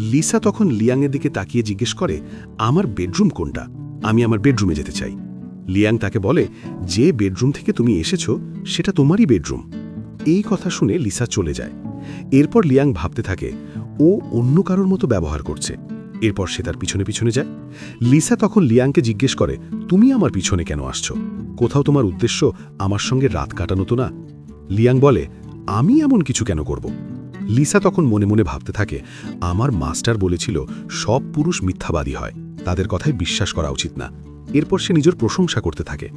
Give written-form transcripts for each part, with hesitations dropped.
Lisa তখন লিয়াংয়ের দিকে তাকিয়ে জিজ্ঞেস করে, আমার বেডরুম কোনটা? আমি আমার বেডরুমে যেতে চাই। লিয়াং তাকে বলে, যে বেডরুম থেকে তুমি এসেছো সেটা তোমারই বেডরুম। এই কথা শুনে লিসা চলে যায়। এরপর লিয়াং ভাবতে থাকে ও অন্য কারোর মতো ব্যবহার করছে। এরপর সে তার পিছনে পিছনে যায়। লিসা তখন লিয়াংকে জিজ্ঞেস করে, তুমি আমার পিছনে কেন আসছো? কোথাও তোমার উদ্দেশ্য আমার সঙ্গে রাত কাটানো তো না? লিয়াং বলে, আমি এমন কিছু কেন করব? লিসা তখন মনে মনে ভাবতে থাকে, আমার মাস্টার বলেছিল সব পুরুষ মিথ্যাবাদী হয়, তাদের কথায় বিশ্বাস করা উচিত না। এরপর সে নিজের প্রশংসা করতে থাকে,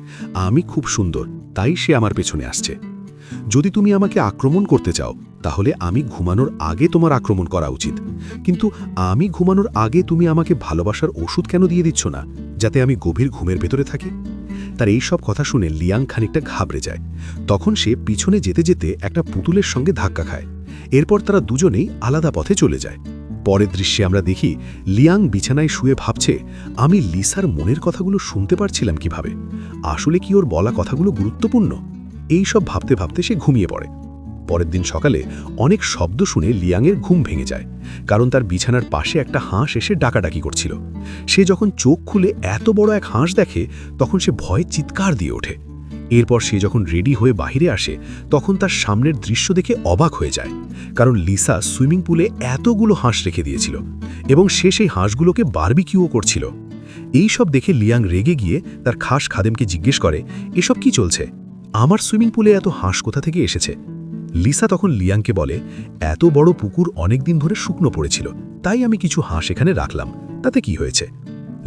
আমি খুব সুন্দর, তাই সে আমার পেছনে আসছে। যদি তুমি আমাকে আক্রমণ করতে চাও তাহলে আমি ঘুমানোর আগে তোমার আক্রমণ করা উচিত, কিন্তু আমি ঘুমানোর আগে তুমি আমাকে ভালোবাসার ওষুধ কেন দিয়ে দিচ্ছ না, যাতে আমি গভীর ঘুমের ভেতরে থাকি? তার এই সব কথা শুনে লিয়াং খানিকটা ঘাবড়ে যায়। তখন সে পিছনে যেতে যেতে একটা পুতুলের সঙ্গে ধাক্কা খায়। এরপর তারা দুজনেই আলাদা পথে চলে যায়। পরের দৃশ্যে আমরা দেখি লিয়াং বিছানায় শুয়ে ভাবছে, আমি লিসার মনের কথাগুলো শুনতে পারছিলাম কিভাবে? আসলে কি ওর বলা কথাগুলো গুরুত্বপূর্ণ? এই সব ভাবতে ভাবতে সে ঘুমিয়ে পড়ে। পরের দিন সকালে অনেক শব্দ শুনে লিয়াংয়ের ঘুম ভেঙে যায়, কারণ তার বিছানার পাশে একটা হাঁস এসে ডাকাডাকি করছিল। সে যখন চোখ খুলে এত বড় এক হাঁস দেখে তখন সে ভয়ে চিৎকার দিয়ে ওঠে। এরপর সে যখন রেডি হয়ে বাহিরে আসে তখন তার সামনের দৃশ্য দেখে অবাক হয়ে যায়, কারণ লিসা সুইমিং পুলে এতগুলো হাঁস রেখে দিয়েছিল এবং সে সেই হাঁসগুলোকে বারবিকিউও করছিল। এই সব দেখে লিয়াং রেগে গিয়ে তার খাস খাদেমকে জিজ্ঞেস করে, এসব কি চলছে? আমার সুইমিং পুলে এত হাঁস কোথা থেকে এসেছে? লিসা তখন লিয়াংকে বলে, এত বড় পুকুর অনেকদিন ধরে শুকনো পড়েছিল, তাই আমি কিছু হাঁস এখানে রাখলাম, তাতে কি হয়েছে?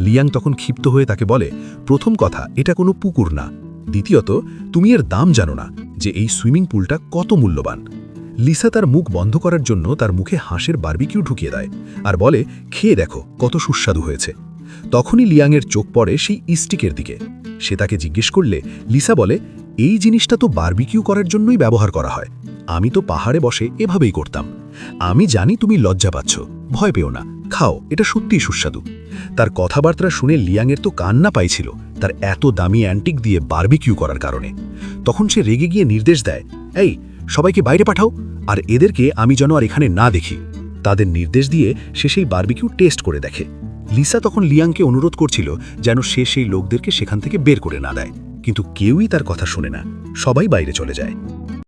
লিয়াং তখন ক্ষিপ্ত হয়ে তাকে বলে, প্রথম কথা, এটা কোনো পুকুর না। দ্বিতীয়ত, তুমি এর দাম জানো না যে এই সুইমিং পুলটা কত মূল্যবান। লিসা তার মুখ বন্ধ করার জন্য তার মুখে হাঁসের বারবিকিউ ঢুকিয়ে দেয় আর বলে, খেয়ে দেখো কত সুস্বাদু হয়েছে। তখনই লিয়াংয়ের চোখ পড়ে সেই স্টিকের দিকে। সে তাকে জিজ্ঞেস করলে লিসা বলে, এই জিনিসটা তো বারবিকিউ করার জন্যই ব্যবহার করা হয়, আমি তো পাহাড়ে বসে এভাবেই করতাম। আমি জানি তুমি লজ্জা পাচ্ছ, ভয় পেও না, খাও, এটা সত্যিই সুস্বাদু। তার কথাবার্তা শুনে লিয়াংয়ের তো কান্না পাইছিল তার এত দামি অ্যান্টিক দিয়ে বারবিকিউ করার কারণে। তখন সে রেগে গিয়ে নির্দেশ দেয়, এই সবাইকে বাইরে পাঠাও, আর এদেরকে আমি যেন আর এখানে না দেখি। তাদের নির্দেশ দিয়ে সে সেই বারবিকিউ টেস্ট করে দেখে। লিসা তখন লিয়াংকে অনুরোধ করছিল যেন সে সেই লোকদেরকে সেখান থেকে বের করে না দেয়, কিন্তু কেউই তার কথা শুনে না, সবাই বাইরে চলে যায়।